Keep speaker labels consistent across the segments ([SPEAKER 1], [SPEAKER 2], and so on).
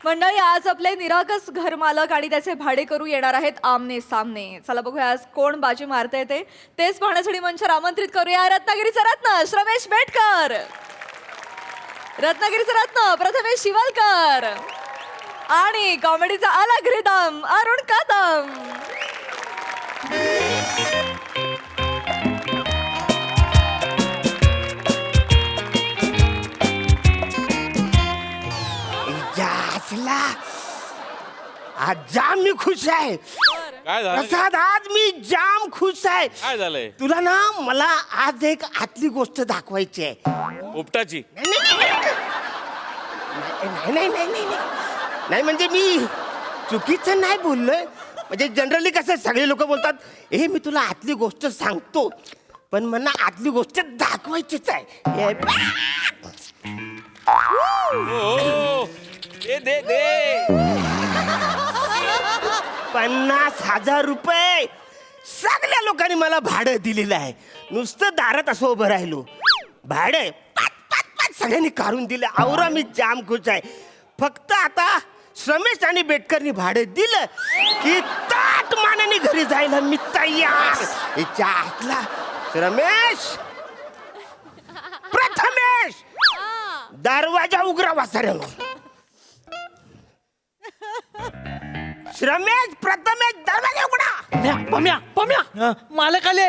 [SPEAKER 1] मंडळी आज आपले निरागस घरमालक आणि त्याचे भाडेकरू येणार आहेत आमने सामने. चला बघूया आज कोण बाजी मारते तेच पाहण्यासाठी मंचावर आमंत्रित करूया रत्नागिरीचा रत्न श्रमेश बेटकर, रत्नागिरीचा रत्न प्रथमेश शिवलकर आणि कॉमेडीचा अलग रिदम अरुण कदम.
[SPEAKER 2] आज जाम मी खुश आहे.
[SPEAKER 3] काय झालं?
[SPEAKER 2] प्रसाद आज मी जाम खुश आहे.
[SPEAKER 3] काय झालंय?
[SPEAKER 2] तुला ना मला आज एक आतली गोष्ट दाखवायची आहे.
[SPEAKER 3] उपटाची?
[SPEAKER 2] नाही म्हणजे मी चुकीचं नाही बोललोय. म्हणजे जनरली कसं सगळे लोक बोलतात हे मी तुला आतली गोष्ट सांगतो, पण मला आतली गोष्ट दाखवायचीच आहे.
[SPEAKER 3] ओ, दे
[SPEAKER 2] 50,000 रुपये सगळ्या लोकांनी मला भाडं दिलेलं आहे. नुसतं दारात असं उभं राहिलो, भाडं पाच सगळ्यांनी काढून दिलं. आवरा मी जाम खुश आहे. फक्त आता श्रमेश आणि बेटकरनी भाडं दिलं की ताट मानाने घरी जायला मी तयार. हिच्या आतला श्रमेश प्रथमेश दरवाजा उघडा वासऱ्यानं. श्रमेश प्रथमेश दरवाजा उघडा.
[SPEAKER 4] पम्या मालक आले.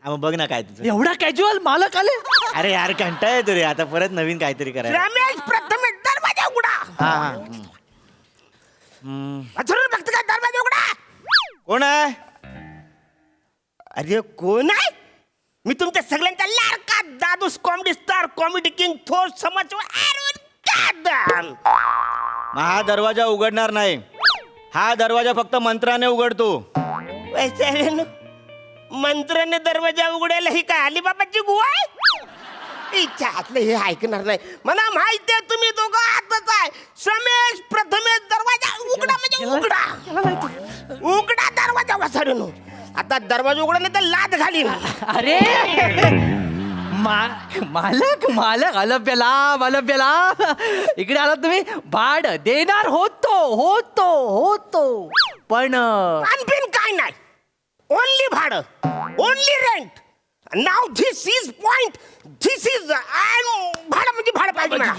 [SPEAKER 5] मग बघ ना काय तुझं.
[SPEAKER 4] एवढा कॅज्युअल मालक आले.
[SPEAKER 5] अरे यार कंटाळा येतो रे, आता परत नवीन काहीतरी करायला.
[SPEAKER 2] रमेश प्रथमेश दरवाजा उघडा.
[SPEAKER 5] हा
[SPEAKER 2] अजून बघतो का दरवाजा उघडा.
[SPEAKER 5] कोण आहे?
[SPEAKER 2] अरे कोण आहे? मी तुमच्या सगळ्यांचा लाडका दादूस कॉमेडी स्टार कॉमेडी किंग थोर समाज अरुण कदम.
[SPEAKER 5] मग हा दरवाजा उघडणार नाही. हा दरवाजा फक्त मंत्राने उघडतो.
[SPEAKER 2] वैसे मंत्राने दरवाजा उघडायला ही काय अलिबाबाची गुहा आहे? इच्छा हातलं हे ऐकणार नाही. मला माहिती आहे तुम्ही दोघं आतच आहे. श्रमेश प्रथमेश दरवाजा उघडा म्हणजे उघडा. उघडा दरवाजा वसाडून. आता दरवाजा उघडा नाही तर लाद घालीन.
[SPEAKER 4] अरे मालक अलब्याला इकडे आलात तुम्ही. भाड देणार होतो पण
[SPEAKER 2] अनबिन काय नाही. ओनली भाडं, only rent. Now this is point. This is भाडं म्हणजे भाडं पाहिजे मला.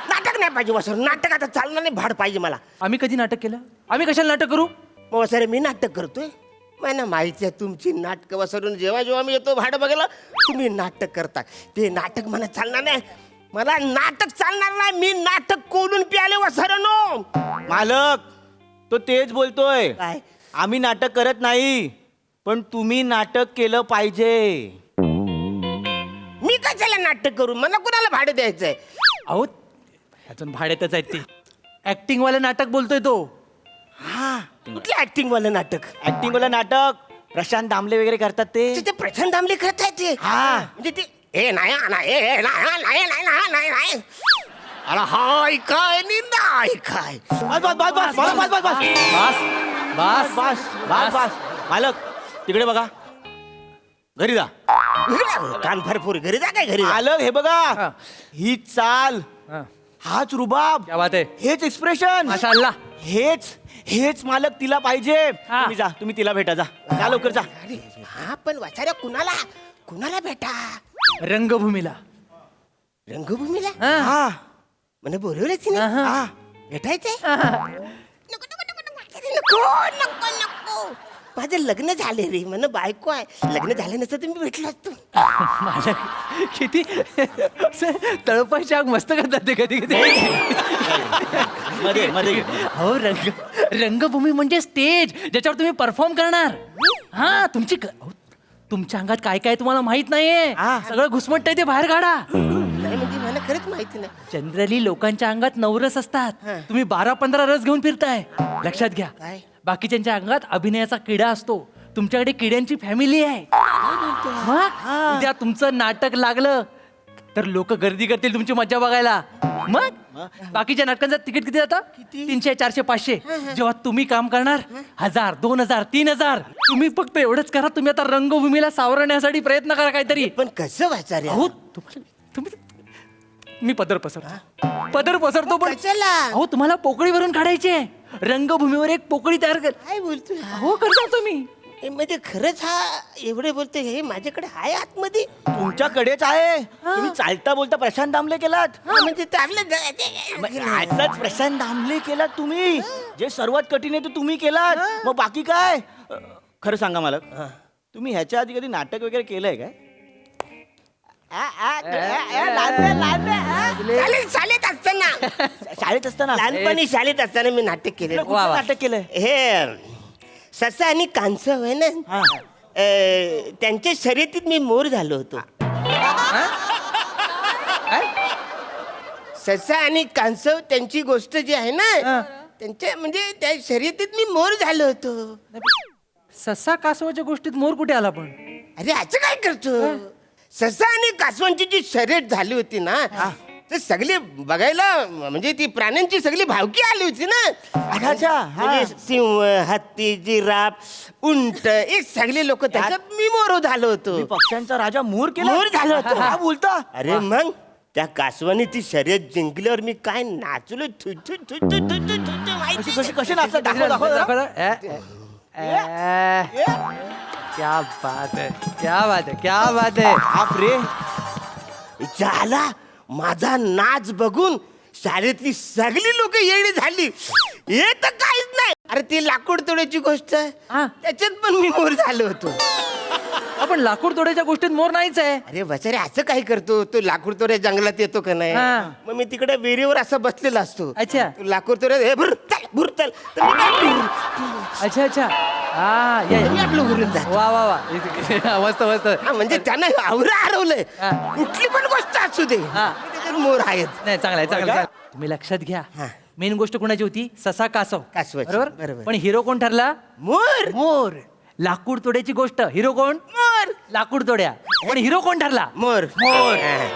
[SPEAKER 2] नाटक नाही पाहिजे वसर. नाटक आता चालणार नाही. भाडं पाहिजे मला.
[SPEAKER 4] आम्ही कधी नाटक केलं? आम्ही कशाला नाटक करू?
[SPEAKER 2] मग वसरे मी नाटक करतोय. मला माहिती आहे तुमची नाटकं वसरून जेव्हा मी येतो भाडं बघायला तुम्ही नाटक करता. ते नाटक मला चालणार नाही. मला नाटक चालणार नाही. मी नाटक कोलून प्याले वसरनो.
[SPEAKER 5] मालक तो तेच बोलतोय.
[SPEAKER 2] काय?
[SPEAKER 5] आम्ही नाटक करत नाही, पण तुम्ही नाटक केलं पाहिजे.
[SPEAKER 2] मी कशाला नाटक करू? मला कुणाला भाडं द्यायचंय?
[SPEAKER 4] अहो ह्यातून भाड्यातच आहेत ते. ऍक्टिंग वाले नाटक बोलतोय तो.
[SPEAKER 2] हा कुठलं ऍक्टिंग वालं नाटक?
[SPEAKER 5] ऍक्टिंग वाला नाटक प्रशांत दामले वगैरे करतात ते.
[SPEAKER 2] ते प्रथम दामले करत आहेत ते.
[SPEAKER 5] हा.
[SPEAKER 2] म्हणजे ते ए नाही अरे हाय काय निंदा काय.
[SPEAKER 5] बस मालक तिकडे बघा. घरी जा.
[SPEAKER 2] कान भरपूर घरी जा काय घरी जा.
[SPEAKER 5] मालक हे बघा.
[SPEAKER 4] हा.
[SPEAKER 5] ही चाल,
[SPEAKER 4] हा.
[SPEAKER 5] हाच रुबाब,
[SPEAKER 4] क्या बात आहे.
[SPEAKER 5] हेच एक्सप्रेशन,
[SPEAKER 4] माशाअल्लाह.
[SPEAKER 5] हेच मालक तिला पाहिजे.
[SPEAKER 4] हा.
[SPEAKER 5] तुम्ही जा, तुम्ही तिला भेटा. जा लवकर जा.
[SPEAKER 2] अरे हा पण वाचाऱ्या कुणाला भेटा?
[SPEAKER 4] रंगभूमीला.
[SPEAKER 2] रंगभूमीला
[SPEAKER 5] हा
[SPEAKER 2] म्हणे बोलवलं तिने.
[SPEAKER 4] हा.
[SPEAKER 2] हा भेटायचंय. नको माझं लग्न झाले रे. म्हण बायको आहे. लग्न झालं नसतं तर मी भेटलो असतो.
[SPEAKER 4] माझ्या किती तळपायची आग मस्त करतात ते कधी कधी.
[SPEAKER 5] मध्ये
[SPEAKER 4] हो रंगभूमी म्हणजे स्टेज ज्याच्यावर तुम्ही परफॉर्म करणार. हा तुमच्या अंगात काय काय तुम्हाला माहित नाहीये. सगळं घुसमटतंय ते बाहेर काढा.
[SPEAKER 2] नाही म्हणजे मला खरंच माहिती नाही.
[SPEAKER 4] जनरली लोकांच्या अंगात 9 रस असतात.
[SPEAKER 2] हा.
[SPEAKER 4] तुम्ही 12-15 रस घेऊन फिरताय. लक्षात घ्या.
[SPEAKER 2] काय?
[SPEAKER 4] बाकीच्यांच्या अंगात अभिनयाचा किडा असतो. तुमच्याकडे किड्यांची फॅमिली आहे. मग उद्या तुमचं नाटक लागलं तर लोक गर्दी करतील तुमची मज्जा बघायला. मग बाकीच्या नाटकांचं तिकीट किती जातं? 300, 400, 500. जेव्हा तुम्ही काम करणार 1000, 2000, 3000. तुम्ही फक्त एवढंच करा. तुम्ही आता रंगभूमीला सावरण्यासाठी प्रयत्न करा काहीतरी.
[SPEAKER 2] पण कसं वाचाऱ्या?
[SPEAKER 4] अहो तुम्ही मी पदर पसरतो पण
[SPEAKER 2] कशाला?
[SPEAKER 4] अहो तुम्हाला पोकळी भरून काढायचे रंगभूमीवर एक पोकळी तयार कर
[SPEAKER 2] काय बोलतोय
[SPEAKER 4] हो करतो तुम्ही
[SPEAKER 2] हे म्हणजे खरंच हा एवढे बोलतोय हे माझ्याकडे आहे आतमध्ये
[SPEAKER 5] तुमच्याकडेच आहे तुम्ही चालता बोलता प्रशांत दामले केलात
[SPEAKER 2] हा, म्हणजे ते आपलं
[SPEAKER 5] मग आजच प्रशांत दामले केलात तुम्ही जे सर्वात कठीण आहे ते तुम्ही केलात मग बाकी काय खरं सांगा मला तुम्ही ह्याच्या आधी कधी नाटक वगैरे केलंय काय
[SPEAKER 2] शाळेत असताना
[SPEAKER 5] शाळेत असताना
[SPEAKER 2] लहानपणी शाळेत असताना मी नाटक केले
[SPEAKER 5] कुठलं नाटक केलंय
[SPEAKER 2] हे ससा आणि कांसव आहे ना
[SPEAKER 5] हा.
[SPEAKER 2] त्यांच्या शर्यतीत मी मोर झालो होतो ससा आणि कांसव त्यांची गोष्ट जी आहे ना त्यांच्या म्हणजे त्या शर्यतीत मी मोर झालो होतो
[SPEAKER 4] ससा कासवाच्या गोष्टीत मोर कुठे आला पण
[SPEAKER 2] अरे असं काय करतो ससा आणि कासवांची जी शर्यत झाली होती ना ते सगळे बघायला म्हणजे ती प्राण्यांची सगळी भावकी आली होती ना
[SPEAKER 5] अच्छा, हा.
[SPEAKER 2] म्हणजे सिंह हत्ती जिराफ उंट हे सगळे लोक त्याच्यात मी मोर झालो होतो
[SPEAKER 5] तुम्ही पक्ष्यांचा राजा मोर केला
[SPEAKER 2] मोर झालो होतो.
[SPEAKER 5] काय बोलता
[SPEAKER 2] अरे मग त्या कासवाने ती शर्यत जिंकल्यावर मी काय नाचलो थु, थु, थु, थु, थु, थु, थु, थु, माहिती
[SPEAKER 5] कशी कशी नाचतात दाखव दाखव जरा.
[SPEAKER 4] क्या बात है क्या बात है
[SPEAKER 5] बाप रे
[SPEAKER 2] झाला माझा नाच बघून शाळेतली सगळी लोक येडी झाली हे तर काहीच नाही अरे ती लाकूड तोड्याची गोष्ट आहे.
[SPEAKER 4] हा.
[SPEAKER 2] त्याच्यात पण मी मोर झालो होतो
[SPEAKER 4] आपण लाकूड तोड्याच्या गोष्टीत मोर नाहीच आहे
[SPEAKER 2] अरे बचारे असं काय करतो तो लाकूड तोड्या जंगलात येतो का नाही
[SPEAKER 4] हा.
[SPEAKER 2] मग मी तिकडे विहिरीवर असा बसलेला असतो
[SPEAKER 4] अच्छा.
[SPEAKER 2] तो लाकूड तोड्या हे भुर चल तर मी काय
[SPEAKER 4] अच्छा हा या
[SPEAKER 2] मी आपलं उरून जातो.
[SPEAKER 4] वा वा वा मस्त मस्त
[SPEAKER 2] हा, म्हणजे त्यानं आवरा हरवलंय
[SPEAKER 4] हा.
[SPEAKER 2] कुठली पण गोष्ट असू दे
[SPEAKER 4] हा.
[SPEAKER 2] त्याच्यावर मोर आहेत
[SPEAKER 4] नाही चांगलं आहे चांगलं आहे. तुम्ही लक्षात घ्या
[SPEAKER 2] हा.
[SPEAKER 4] मेन गोष्ट कोणाची होती ससा कासव
[SPEAKER 2] कासवाची,
[SPEAKER 4] बरोबर
[SPEAKER 2] बरोबर.
[SPEAKER 4] पण हिरो कोण ठरला
[SPEAKER 2] मोर
[SPEAKER 4] मोर लाकूड तोड्याची गोष्ट हिरो कोण
[SPEAKER 2] मोर
[SPEAKER 4] लाकूड तोड्या पण हिरो कोण ठरला
[SPEAKER 2] मोर
[SPEAKER 4] मोर.
[SPEAKER 2] हा.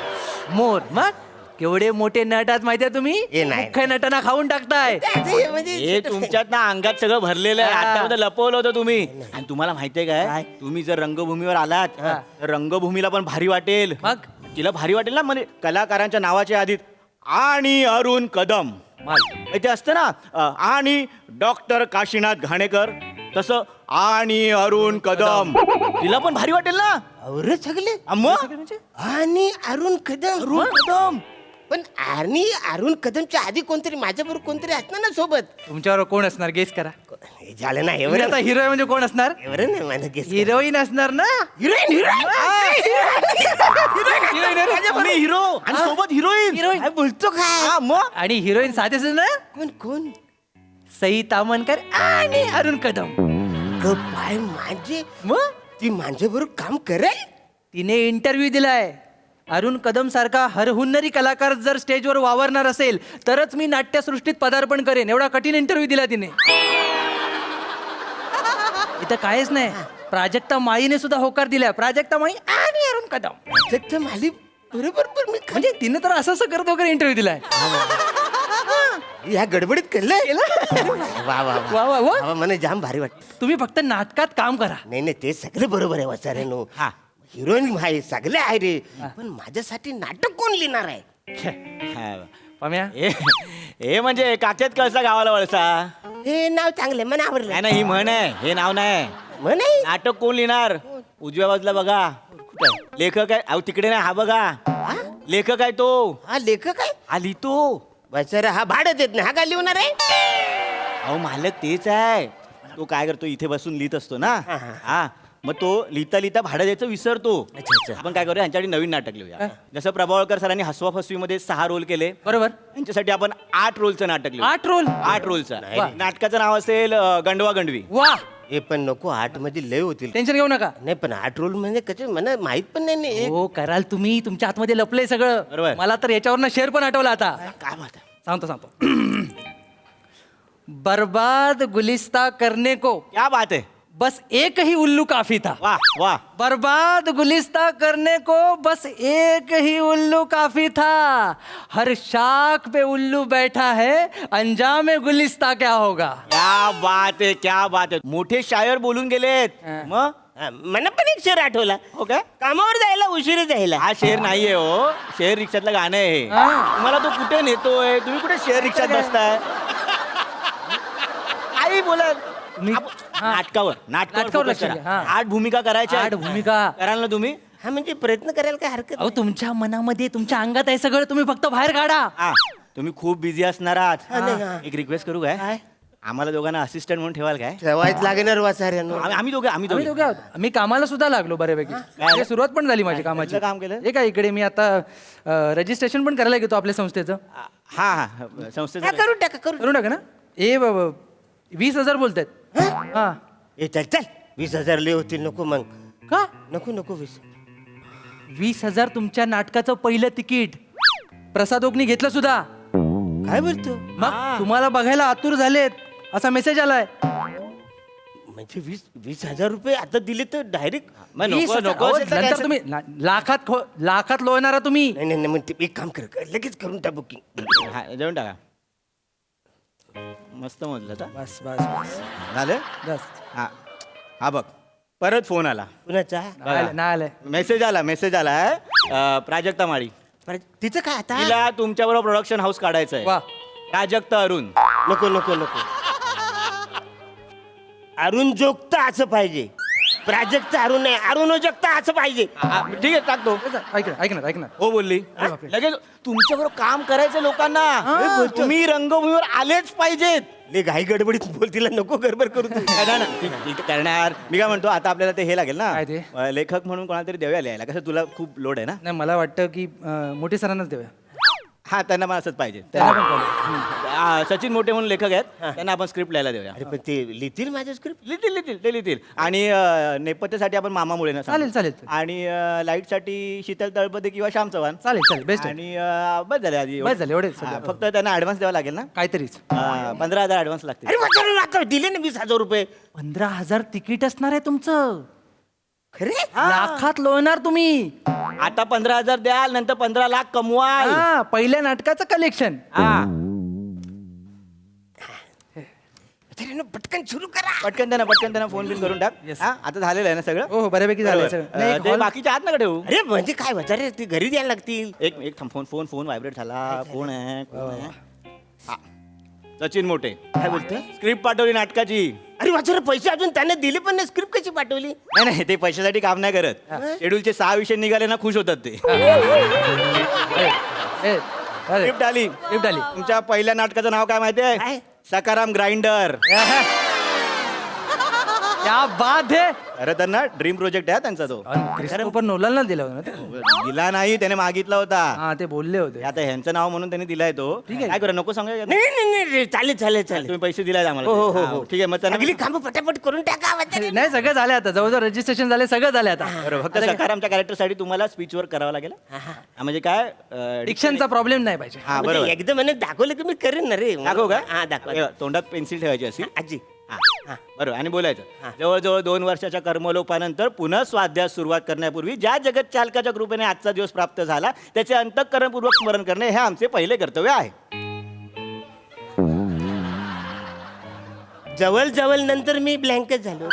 [SPEAKER 4] मोर मग केवढे मोठे नट आहात माहितीये तुम्ही
[SPEAKER 2] हे नाही.
[SPEAKER 4] मुख्य नटांना खाऊन टाकताय
[SPEAKER 2] हे म्हणजे
[SPEAKER 5] हे तुमच्यात ना अंगात सगळं भरलेलं आहे
[SPEAKER 4] हा.
[SPEAKER 5] आतामध्ये लपवलं होतं तुम्ही आणि तुम्हाला माहितीये काय तुम्ही जर रंगभूमीवर आलात तर रंगभूमीला पण भारी वाटेल
[SPEAKER 4] मग?
[SPEAKER 5] तिला भारी वाटेल ना म्हणजे कलाकारांच्या नावाच्या आधीत आणि अरुण कदम ते असतं ना आणि डॉक्टर काशीनाथ घाणेकर तसं आणि अरुण कदम तिला पण भारी वाटेल ना
[SPEAKER 2] अरे सगळे
[SPEAKER 5] मग
[SPEAKER 2] आणि अरुण कदम
[SPEAKER 5] अरुण कदम
[SPEAKER 2] पण आणि अरुण कदमच्या आधी कोणतरी माझ्याबरोबर कोणतरी असणार ना सोबत
[SPEAKER 4] तुमच्यावर कोण असणार गेस करा
[SPEAKER 2] हे झालं ना
[SPEAKER 4] तुम्ही
[SPEAKER 2] एवढं
[SPEAKER 4] आता हिरो म्हणजे कोण असणार
[SPEAKER 2] एवढं नाही माझं गेस
[SPEAKER 4] हिरोईन असणार ना
[SPEAKER 2] हिरोईन
[SPEAKER 5] तुम्ही हिरो आणि सोबत हिरोईन
[SPEAKER 4] हिरोईन
[SPEAKER 2] बोलतो काय
[SPEAKER 5] हा मग
[SPEAKER 4] आणि हिरोईन साधेच ना
[SPEAKER 2] कोण कोण
[SPEAKER 4] सई तामणकर आणि अरुण कदम
[SPEAKER 2] ग बाय माझे
[SPEAKER 4] मग
[SPEAKER 2] ती माझ्याबरोबर काम करेल
[SPEAKER 4] तिने इंटरव्ह्यू दिलाय अरुण कदम सारखा हरहुन्नरी कलाकार जर स्टेजवर वावरणार असेल तरच मी नाट्यसृष्टीत पदार्पण करेन एवढा कठीण इंटरव्ह्यू दिला तिने इथं काहीच नाही प्राजक्ता माळीने सुद्धा होकार दिला प्राजक्ता माळी आणि अरुण कदम
[SPEAKER 2] सत्य माली बरोबर पण मी
[SPEAKER 4] म्हणजे तिने तर असं असं करत वगैरे इंटरव्ह्यू दिलाय
[SPEAKER 2] या गडबडीत केलंय वा वा वा
[SPEAKER 4] वा वा वा
[SPEAKER 2] वा, मला जाम भारी वाटत
[SPEAKER 4] तुम्ही फक्त नाटकात काम करा
[SPEAKER 2] नाही नाही ते सगळं बरोबर आहे वाचारेनो हा हिरोईन आहे सगळे आहे रे पण माझ्यासाठी नाटक कोण लिहिणार आहे
[SPEAKER 4] पाम्या
[SPEAKER 5] हे म्हणजे काक्यात कळसा गावाला वळसा
[SPEAKER 2] हे नाव चांगलं मन आवडलं
[SPEAKER 5] नाही ना ही म्हण आहे हे नाव नाही
[SPEAKER 2] म्हण आहे?
[SPEAKER 5] नाटक कोण लिहिणार उजव्या बाजूला बघा लेखक आहे अहो तिकडे नाही हा बघा लेखक आहे तो
[SPEAKER 2] हा लेखक आहे
[SPEAKER 5] हा लिहितो
[SPEAKER 2] बचारा हा भाडं देत नाही हा काय लिहणार आहे
[SPEAKER 5] अहो मालक तेच आहे तो काय करतो इथे बसून लिहित असतो ना हा मग तो लिहिता लिहिता भाडं द्यायचं विसरतो आपण काय करूया ह्यांच्यासाठी नवीन नाटक लिहूया जसं प्रभावळकर सरांनी हसवा फसवीमध्ये 6 रोल केले
[SPEAKER 4] बरोबर
[SPEAKER 5] यांच्यासाठी आपण 8 रोलचं नाटक लिहू
[SPEAKER 4] 8 रोल
[SPEAKER 5] 8 रोलचं नाटकाचं नाव असेल गंडवा गंडवी
[SPEAKER 4] वा
[SPEAKER 2] हे पण नको 8 मध्ये लय होतील
[SPEAKER 4] टेन्शन घेऊ नका
[SPEAKER 2] नाही पण 8 रोल म्हणजे कसे मला माहित पण नाही ना, एक
[SPEAKER 4] हो कराल तुम्ही तुमच्या आतमध्ये लपलंय सगळं
[SPEAKER 5] बरोबर.
[SPEAKER 4] मला तर याच्यावरनं शेअर पण आठवला आता
[SPEAKER 5] काय बात आहे
[SPEAKER 4] सांगतो बर्बाद गुलिस्ता करने को
[SPEAKER 5] क्या बात है
[SPEAKER 4] बस एक ही उल्लू काफी था
[SPEAKER 5] वाह वाह
[SPEAKER 4] बर्बाद गुलिस्ता करने को बस एक ही उल्लू काफी था हर शाख पे उल्लू बैठा है अंजाम गुलिस्ता क्या होगा
[SPEAKER 5] क्या बात आहे मोठे शायर बोलून गेलेत मग
[SPEAKER 2] मला पण एक शेर आठवला.
[SPEAKER 5] हो काय?
[SPEAKER 2] कामावर जायला उशिरा जायला.
[SPEAKER 5] हा शेर नाहीये हो, शेर रिक्षातलं गाणं आहे हे. तुम्हाला तो कुठे नेतोय, तुम्ही कुठे शेर रिक्षात बसताय? काही बोला नाटकावर
[SPEAKER 4] नाटकावर
[SPEAKER 5] focus
[SPEAKER 4] लक्ष
[SPEAKER 5] करा.
[SPEAKER 4] द्या, हा.
[SPEAKER 5] 8 भूमिका करायच्या
[SPEAKER 4] आठ भूमिका.
[SPEAKER 5] कराल ना तुम्ही?
[SPEAKER 2] हा म्हणजे प्रयत्न करायला काय हरकत
[SPEAKER 4] अहो तुमच्या मनामध्ये तुमच्या अंगात आहे सगळं, तुम्ही फक्त बाहेर काढा.
[SPEAKER 5] हा तुम्ही खूप बिझी असणार आहात.
[SPEAKER 2] नाही, हा.
[SPEAKER 5] एक रिक्वेस्ट करू काय? आम्हाला दोघांना असिस्टंट म्हणून ठेवाल काय?
[SPEAKER 2] ठेवायच लागणार वाचाऱ्यानं.
[SPEAKER 5] आम्ही दोघे
[SPEAKER 4] आम्ही दोघे आहोत. मी कामाला सुद्धा लागलो बऱ्यापैकी. म्हणजे सुरुवात पण झाली माझी कामाची.
[SPEAKER 5] कसलं काम केलं?
[SPEAKER 4] हे काय इकडे मी आता रजिस्ट्रेशन पण करायला घेतो आपल्या संस्थेचं.
[SPEAKER 5] हा हा संस्थेचं
[SPEAKER 2] हा, करून टाका करून
[SPEAKER 4] करू नका ना. 20,000 बोलतायत. हा
[SPEAKER 2] ए चल चल 20,000 लय होतील. नको मग.
[SPEAKER 4] का?
[SPEAKER 2] नको नको 20.
[SPEAKER 4] 20,000 तुमच्या नाटकाचं पहिलं तिकीट प्रसाद ओकनी घेतलं सुद्धा.
[SPEAKER 2] काय बोलतो?
[SPEAKER 4] मग तुम्हाला बघायला आतुर झालेत असा मेसेज आलाय.
[SPEAKER 2] म्हणजे 20,000 रुपये आता दिले तर डायरेक्ट.
[SPEAKER 4] 20,000.
[SPEAKER 5] नको
[SPEAKER 4] अहो,
[SPEAKER 5] असेल तर
[SPEAKER 4] नंतर
[SPEAKER 5] काय
[SPEAKER 4] तुम्ही लाखात लोणारा तुम्ही.
[SPEAKER 2] नाही नाही नाही, एक काम कर लगेच करून टाक बुकिंग.
[SPEAKER 5] हा, जेवण टाका. मस्त म्हटलं तर
[SPEAKER 4] बस बस बस
[SPEAKER 5] झालं.
[SPEAKER 4] बस.
[SPEAKER 5] हा हा बघ परत फोन आला.
[SPEAKER 2] कुणाचा?
[SPEAKER 4] नाही आलंय.
[SPEAKER 5] मेसेज आलाय प्राजक्ता माळी.
[SPEAKER 2] तिचं काय आता?
[SPEAKER 5] तिला तुमच्याबरोबर प्रोडक्शन हाऊस काढायचं आहे.
[SPEAKER 4] वा.
[SPEAKER 5] प्राजक्ता अरुण.
[SPEAKER 2] नको नको नको. अरुण जोगता असं पाहिजे. प्राजक्त अरुण नाही, अरुण जोगता असं पाहिजे.
[SPEAKER 5] ठीक आहे टाकतो.
[SPEAKER 4] ऐकणार
[SPEAKER 5] हो बोलली.
[SPEAKER 4] बापरे.
[SPEAKER 5] लगेच तुमच्याबरोबर काम करायचं लोकांना. तुम्ही रंगभूमीवर आलेच पाहिजेत.
[SPEAKER 2] ले घाई गडबडीत बोल, तिला नको गडबड करू तू.
[SPEAKER 5] ठीक करणार. मी काय म्हणतो आता आपल्याला ते हे लागेल ना
[SPEAKER 4] काय ते?
[SPEAKER 5] लेखक म्हणून कोणाला तरी देऊया लिहायला. कसं तुला खूप लोड आहे ना.
[SPEAKER 4] नाही मला वाटतं की मोठे सरांनाच देऊया.
[SPEAKER 5] हा त्यांना पण असंच पाहिजे.
[SPEAKER 4] त्यांना पण कळलं.
[SPEAKER 5] सचिन मोठे म्हणून लेखक आहेत, त्यांना आपण स्क्रिप्ट लिहायला देऊया.
[SPEAKER 2] अरे पण ते लिहितील माझं स्क्रिप्ट?
[SPEAKER 5] लिहितील. आणि नेपथ्यासाठी आपण मामा मुळे
[SPEAKER 4] चालेल.
[SPEAKER 5] आणि लाईटसाठी शीतल तळपदे किंवा श्याम चव्हाण.
[SPEAKER 4] चालेल बेस्ट.
[SPEAKER 5] आणि बस झाले आधी
[SPEAKER 4] बस झाले, एवढेच.
[SPEAKER 5] फक्त त्यांना ऍडव्हान्स द्यावा लागेल ना.
[SPEAKER 4] काहीतरीच.
[SPEAKER 5] 15,000 ऍडव्हान्स लागतील.
[SPEAKER 2] अरे वाचारून आता दिले ना 20,000 रुपये.
[SPEAKER 4] 15,000 तिकीट असणार आहे तुमचं.
[SPEAKER 2] खरे?
[SPEAKER 4] लाखात लोणार तुम्ही.
[SPEAKER 5] आता 15,000 द्याल, नंतर 15 लाख कमवाल.
[SPEAKER 4] हा, पहिल्या नाटकाचं कलेक्शन.
[SPEAKER 2] पटकन सुरू करा.
[SPEAKER 5] पटकन त्यांना फोन बिन करून टाक.
[SPEAKER 4] Yes.
[SPEAKER 5] हा, आता झालेलं आहे ना सगळं.
[SPEAKER 4] हो बऱ्यापैकी झालं
[SPEAKER 5] बरोबर.
[SPEAKER 4] सगळं. नाही,
[SPEAKER 5] ते
[SPEAKER 4] hall-
[SPEAKER 5] बाकीच्या आत नका ठेवू.
[SPEAKER 2] अरे म्हणजे काय वाचारे ते घरी द्यायला लागतील.
[SPEAKER 5] एक थांब, फोन व्हायब्रेट झाला. कोण आहे हा. सचिन मोठे
[SPEAKER 2] काय बोलतोय?
[SPEAKER 5] स्क्रिप्ट पाठवली नाटकाची.
[SPEAKER 2] अरे वाचारे पैसे अजून त्याने दिले पण नाही. स्क्रिप्ट कशी पाठवली?
[SPEAKER 5] नाही ते पैशासाठी काम नाही करत. शेड्यूलचे 6 विषय निघाले ना खुश होतात ते.
[SPEAKER 4] अरे,
[SPEAKER 5] स्क्रिप्ट आली.
[SPEAKER 4] gift आली.
[SPEAKER 5] तुमच्या पहिल्या नाटकाचं नाव काय माहिती
[SPEAKER 2] काय?
[SPEAKER 5] आहे? सकाराम ग्राइंडर.
[SPEAKER 4] क्या बात है.
[SPEAKER 5] खरं तर ना ड्रीम प्रोजेक्ट आहे त्यांचा तो.
[SPEAKER 4] क्रिस्टोफर नोलनला दिला होता ना ते?
[SPEAKER 5] दिला नाही, त्याने मागितला होता.
[SPEAKER 4] हा ते बोलले होते.
[SPEAKER 5] आता ह्यांचं नाव म्हणून त्यांनी दिलाय तो.
[SPEAKER 4] ठीक आहे.
[SPEAKER 5] काय करा नको सांगा.
[SPEAKER 2] नाही चालेल
[SPEAKER 5] तुम्ही पैसे दिलाय आम्हाला.
[SPEAKER 2] हो.
[SPEAKER 5] हा, ठीक आहे मग त्यांना
[SPEAKER 2] सगळी कामं पटापट करून टाका वाचारे.
[SPEAKER 4] नाही सगळं झालं आता, जवळजवळ रजिस्ट्रेशन झाले, सगळं झालं आता.
[SPEAKER 5] बरोबर. फक्त सकारामच्या कॅरेक्टरसाठी तुम्हाला स्पीच वर्क करावं लागेल. म्हणजे काय
[SPEAKER 4] डिक्शनचा प्रॉब्लेम नाही पाहिजे.
[SPEAKER 5] हा
[SPEAKER 2] म्हणजे
[SPEAKER 5] बरोबर.
[SPEAKER 2] एकदा म्हणे दाखवलं की मी करेन ना रे.
[SPEAKER 5] दाखवू का?
[SPEAKER 2] हा दाखव.
[SPEAKER 5] हे बघ, तोंडात पेन्सिल ठेवायची असेल.
[SPEAKER 2] आजी
[SPEAKER 5] हा, बरोबर. आणि बोलायचं जवळजवळ 2 वर्षाच्या कर्मलोपानंतर पुन्हा स्वाध्यास सुरुवात करण्यापूर्वी ज्या जगत चालकाच्या कृपेने आजचा दिवस प्राप्त झाला त्याचे अंतःकरणपूर्वक स्मरण करणे हे आमचे पहिले कर्तव्य आहे.
[SPEAKER 2] जवळ नंतर मी ब्लँकेट झालो.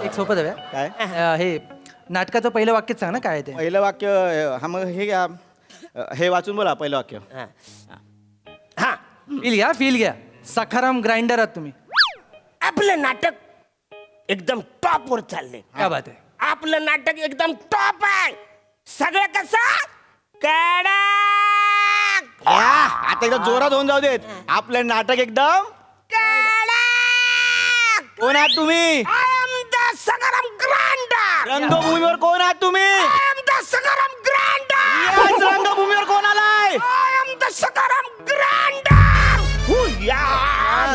[SPEAKER 4] एक सोपं द्या
[SPEAKER 5] काय
[SPEAKER 4] हे नाटकाचं पहिलं वाक्यच सांग ना काय आहे ते.
[SPEAKER 5] पहिलं वाक्य? हा मग हे घ्या. हे वाचून बोला पहिलं वाक्य.
[SPEAKER 2] हा
[SPEAKER 4] फील घ्या. सखाराम ग्राइंडर आहात तुम्ही.
[SPEAKER 2] आपलं नाटक एकदम टॉप वर चाललंय.
[SPEAKER 4] क्या बात आहे.
[SPEAKER 2] आपलं नाटक एकदम टॉप आहे. सगळं कसं कडक.
[SPEAKER 5] आता एकदा जोरात होऊन जाऊ देत. आपलं नाटक एकदम
[SPEAKER 2] कडक.
[SPEAKER 5] कोण आहात तुम्ही?
[SPEAKER 2] I am the Sakaram grinder.
[SPEAKER 5] रंगभूमीवर कोण आहात तुम्ही?
[SPEAKER 2] I am the Sakaram grinder.
[SPEAKER 5] याच रंगभूमीवर कोण आलाय?
[SPEAKER 2] I am the Sakaram grinder.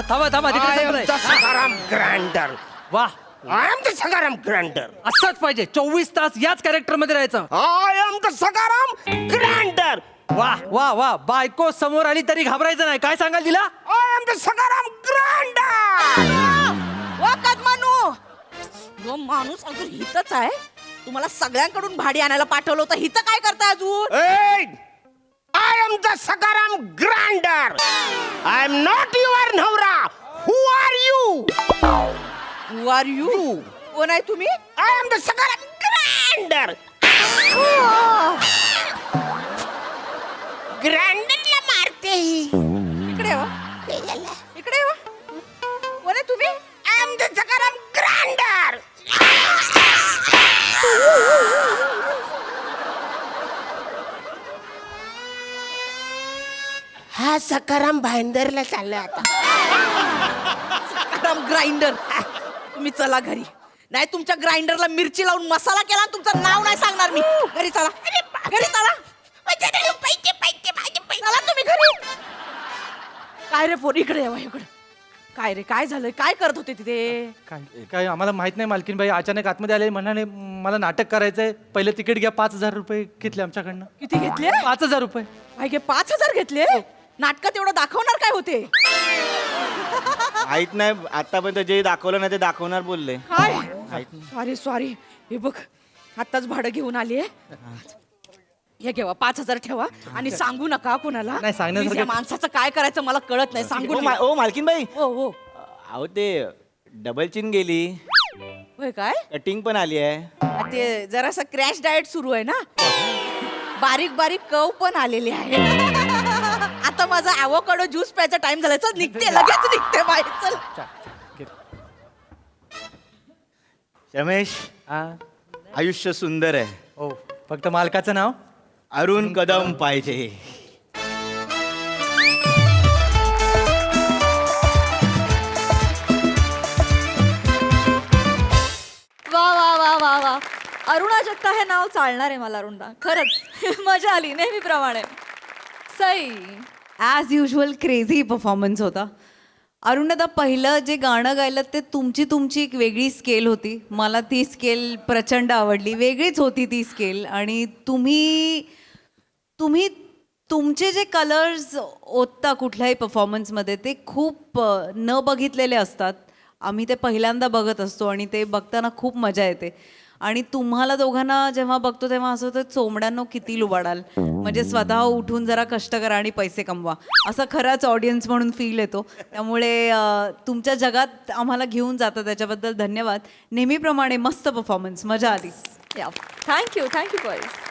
[SPEAKER 4] थांबा तिकडे
[SPEAKER 2] I am
[SPEAKER 4] संपलंय.
[SPEAKER 2] the Sakaram grinder.
[SPEAKER 4] वाह,
[SPEAKER 2] I am the Sakaram grinder.
[SPEAKER 4] असंच पाहिजे. 24 तास याच कॅरेक्टर मध्ये राहायचं.
[SPEAKER 2] I am the Sakaram grinder.
[SPEAKER 4] वा बायको समोर आली तरी घाबरायचं नाही. काय सांगाल तिला?
[SPEAKER 2] I am the Sakaram grinder.
[SPEAKER 6] वा कदमानू, जो माणूस अजून हितच आहे. तुम्हाला सगळ्यांकडून भाडी आणायला पाठवलं होतं, हित काय करताय अजून?
[SPEAKER 2] Hey! I am the Sakaram grinder. I am not your नवरा. Who are you?
[SPEAKER 6] Who are you कोण आहे तुम्ही
[SPEAKER 2] I am the Sakaram grinder. ग्रँडरला मारते ही.
[SPEAKER 6] इकडे वा इकडे वा कोण आहे तुम्ही
[SPEAKER 2] I am the Sakaram grinder. हा सकाराम भाईंदरला चाललाय आता.
[SPEAKER 6] ग्राइंडर तुम्ही चला घरी नाही तुमच्या ग्राइंडरला मिरची लावून मसाला केला आणि तुमचं नाव नाही सांगणार मी घरी चला घरी चला चला तुम्ही घरी काय रे फोन इकडे यावं इकडे काय रे काय झालंय काय करत होते तिथे
[SPEAKER 4] काय काय आम्हाला माहित नाही मालकीनबाई अचानक आतमध्ये आले म्हणाले मला नाटक करायचंय पहिलं तिकीट घ्या 5,000 रुपये घेतले आमच्याकडनं.
[SPEAKER 6] किती घेतले
[SPEAKER 4] 5,000 रुपये.
[SPEAKER 6] काय घे 5,000 घेतले नाटकात एवढं दाखवणार काय होते
[SPEAKER 5] माहित नाही आतापर्यंत जे दाखवलं नाही ते दाखवणार बोलले.
[SPEAKER 6] काय सॉरी सॉरी हे बघ आत्ताच भाडं घेऊन आली हे घेवा 5,000 ठेवा आणि सांगू नका कोणाला
[SPEAKER 4] नाही, सांगण्यासारखं-
[SPEAKER 6] Please, या माणसाचं काय करायचं मला कळत नाही सांगू
[SPEAKER 5] ओ
[SPEAKER 6] नका.
[SPEAKER 5] मालकीनबाई
[SPEAKER 6] हो हो
[SPEAKER 5] अहो ते डबल चिन गेली
[SPEAKER 6] होय काय
[SPEAKER 5] कटिंग पण आली आहे.
[SPEAKER 6] ते जरासा क्रॅश डाएट सुरू आहे ना बारीक बारीक कव पण आलेले आहे आता माझा ॲवोकाडो ज्यूस प्यायचा टाइम झाला चल निघते लगेच निघते बाहेर चल
[SPEAKER 5] रमेश
[SPEAKER 4] हा
[SPEAKER 5] आयुष्य सुंदर आहे.
[SPEAKER 4] हो फक्त मालकाचं नाव
[SPEAKER 5] अरुण कदम पाहिजे.
[SPEAKER 1] वा वा वा वा वा अरुणा जगता हे नाव चालणार आहे मला अरुणदा खरंच मजा आली नेहमीप्रमाणे. Sai
[SPEAKER 7] as usual crazy performance होता. अरुणदा पहिलं जे गाणं गायलं ते तुमची एक वेगळी स्केल होती. मला ती स्केल प्रचंड आवडली. वेगळीच होती ती स्केल. आणि तुम्ही तुमचे जे कलर्स ओतता कुठल्याही परफॉर्मन्समध्ये ते खूप न बघितलेले असतात. आम्ही ते पहिल्यांदा बघत असतो आणि ते बघताना खूप मजा येते. आणि तुम्हाला दोघांना जेव्हा बघतो तेव्हा असं होतं चोमड्यांनो किती लुबाडाल म्हणजे स्वतः उठून जरा कष्ट करा आणि पैसे कमवा असं खरंच ऑडियन्स म्हणून फील येतो. त्यामुळे तुमच्या जगात आम्हाला घेऊन जातं त्याच्याबद्दल धन्यवाद. नेहमीप्रमाणे मस्त परफॉर्मन्स मजा आली.
[SPEAKER 1] Thank you thank you boys.